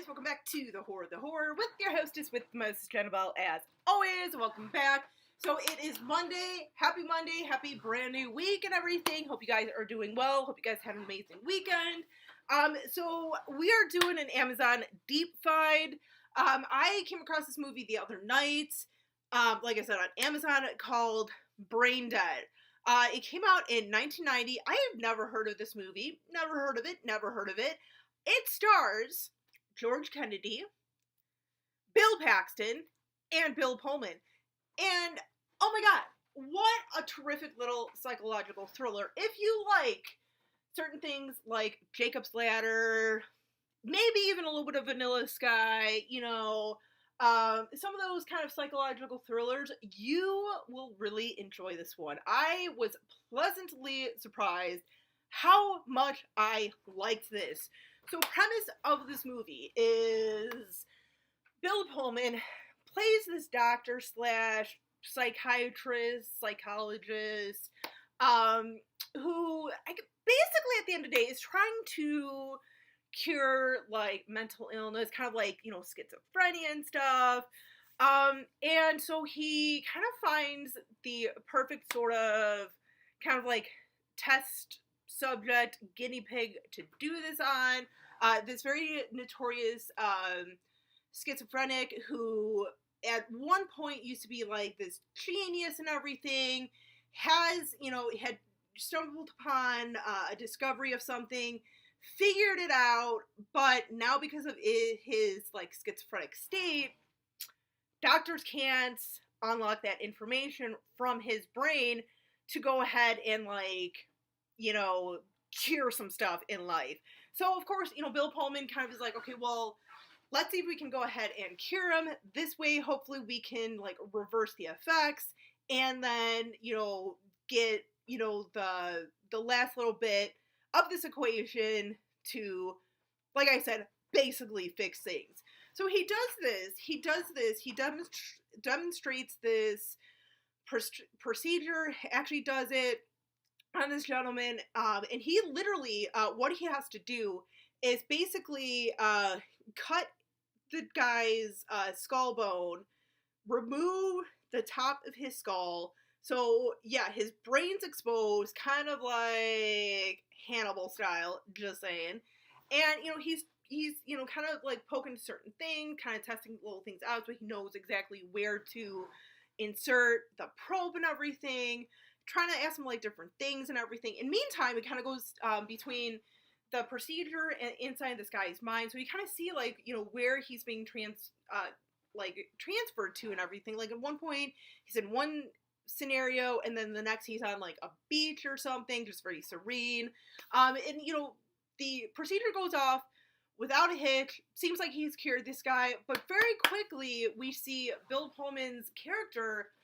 guys, welcome back to The Horror with your hostess with the most, Jennifer, as always. Welcome back. So it is Monday, happy brand new week and everything. Hope you guys are doing well. Hope you guys had an amazing weekend. So we are doing an Amazon deep find. I came across this movie the other night, like I said, on Amazon, called Brain Dead. It came out in 1990. I have never heard of this movie. Never heard of it. It stars George Kennedy, Bill Paxton, and Bill Pullman. And, oh my god, what a terrific little psychological thriller. If you like certain things like Jacob's Ladder, maybe even a little bit of Vanilla Sky, some of those kind of psychological thrillers, you will really enjoy this one. I was pleasantly surprised how much I liked this. So, premise of this movie is Bill Pullman plays this doctor slash psychiatrist, psychologist, who basically at the end of the day is trying to cure like mental illness, kind of like, schizophrenia and stuff. And so he kind of finds the perfect sort of kind of like test subject, guinea pig to do this on. This very notorious schizophrenic who at one point used to be like this genius and everything, had stumbled upon a discovery of something, figured it out, but now because of his like schizophrenic state, doctors can't unlock that information from his brain to go ahead and cure some stuff in life. So of course, Bill Pullman kind of is like, okay, well, let's see if we can go ahead and cure him. This way, hopefully we can reverse the effects and then, get, the last little bit of this equation to, like I said, basically fix things. So he does this, he demonstrates this procedure, actually does it on this gentleman, and he literally, what he has to do is basically cut the guy's skull bone, remove the top of his skull. So yeah, his brain's exposed, kind of like Hannibal style, just saying. And he's kind of like poking certain things, kind of testing little things out, so he knows exactly where to insert the probe and everything, trying to ask him like different things and everything. In meantime, it kind of goes between the procedure and inside this guy's mind, so you kind of see where he's being transferred to and everything. Like at one point he's in one scenario, and then the next he's on like a beach or something, just very serene. And the procedure goes off without a hitch. Seems like he's cured this guy, but very quickly we see Bill Pullman's character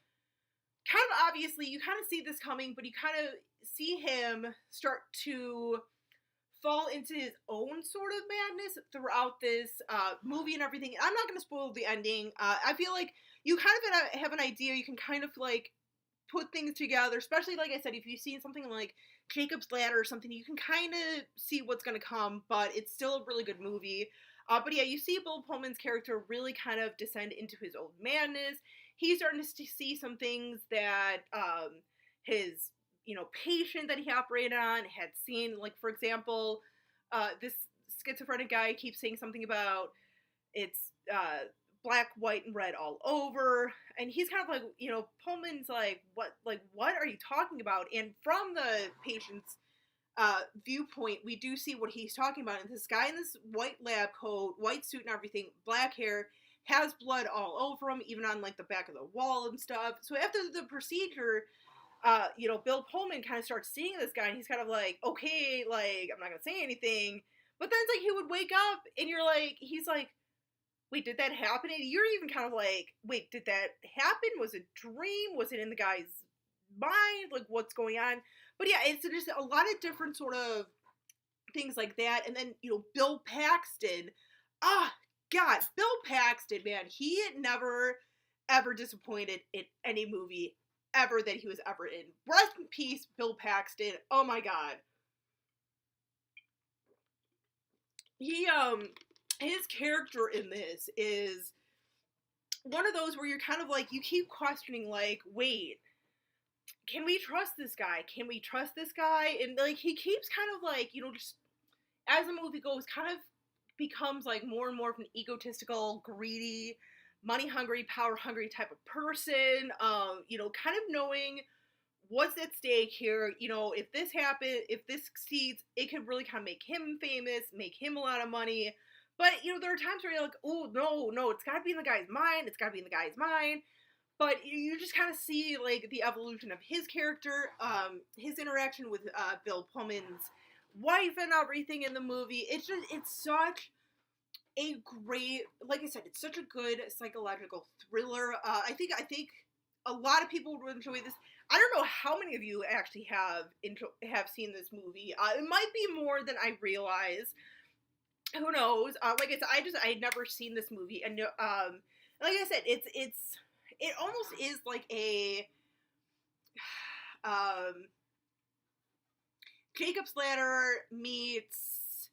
kind of, obviously you kind of see this coming, but you kind of see him start to fall into his own sort of madness throughout this movie and everything. I'm not going to spoil the ending. I feel like you kind of have an idea. You can kind of put things together, especially like I said, if you've seen something like Jacob's Ladder or something, you can kind of see what's going to come, but it's still a really good movie. But yeah, you see Bill Pullman's character really kind of descend into his own madness. He's starting to see some things that his patient that he operated on had seen. Like, for example, this schizophrenic guy keeps saying something about it's black, white, and red all over, and he's kind of like, Pullman's like, what are you talking about? And from the patient's viewpoint, we do see what he's talking about. And this guy in this white lab coat, white suit and everything, black hair, has blood all over him, even on the back of the wall and stuff. So after the procedure, Bill Pullman kind of starts seeing this guy, and he's kind of like, okay, I'm not gonna say anything. But then it's he would wake up, and he's like, wait, did that happen? And you're even kind of like, wait, did that happen? Was it a dream? Was it in the guy's mind? What's going on? But yeah, it's just a lot of different sort of things like that. And then, Bill Paxton, God, Bill Paxton, man, he never, ever disappointed in any movie ever that he was ever in. Rest in peace, Bill Paxton. Oh my God. He, his character in this is one of those where you're kind of like, you keep questioning, like, wait, can we trust this guy? Can we trust this guy? And, like, he keeps kind of, like, just as the movie goes, kind of becomes, like, more and more of an egotistical, greedy, money-hungry, power-hungry type of person, kind of knowing what's at stake here. If this happens, if this succeeds, it could really kind of make him famous, make him a lot of money. But, there are times where you're like, oh, no, it's got to be in the guy's mind. It's got to be in the guy's mind. But you just kind of see, like, the evolution of his character, his interaction with Bill Pullman's wife and everything in the movie. It's such a great, like I said, it's such a good psychological thriller. I think a lot of people would enjoy this. I don't know how many of you actually have seen this movie. It might be more than I realize. Who knows? Like I had never seen this movie, and like I said, it almost is like a Jacob's Ladder meets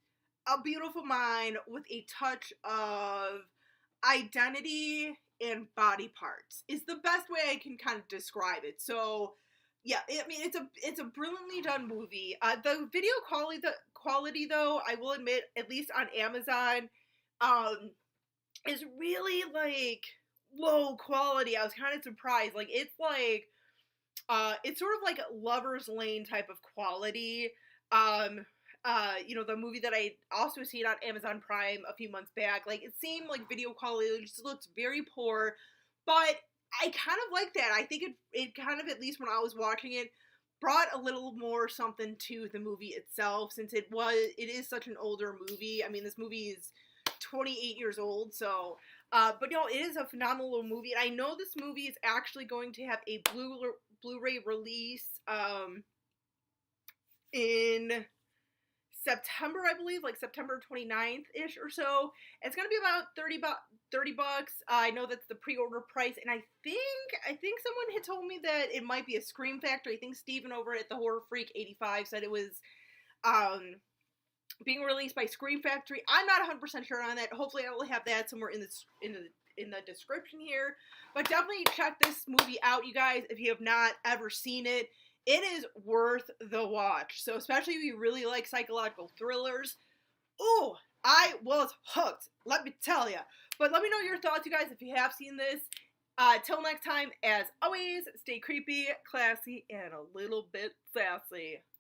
A Beautiful Mind with a touch of identity and body parts is the best way I can kind of describe it. So yeah, I mean, it's a brilliantly done movie. The video quality though, I will admit, at least on Amazon, is really like low quality. I was kind of surprised. Like it's sort of like Lover's Lane type of quality. The movie that I also seen on Amazon Prime a few months back, like it seemed like video quality just looks very poor, but I kind of like that. I think it kind of, at least when I was watching it, brought a little more something to the movie itself, since it is such an older movie. I mean, this movie is 28 years old, so but no, it is a phenomenal movie, and I know this movie is actually going to have a Blu-ray release in September, I believe, like September 29th-ish or so. It's going to be about $30 bucks. I know that's the pre-order price, and I think someone had told me that it might be a Scream Factory. I think Steven over at the Horror Freak 85 said it was being released by Scream Factory. I'm not 100% sure on that. Hopefully I will have that somewhere in the description here. But definitely check this movie out, you guys, if you have not ever seen it. It is worth the watch. So especially if you really like psychological thrillers. Ooh, I was hooked, let me tell ya. But let me know your thoughts, you guys, if you have seen this. Till next time, as always, stay creepy, classy, and a little bit sassy.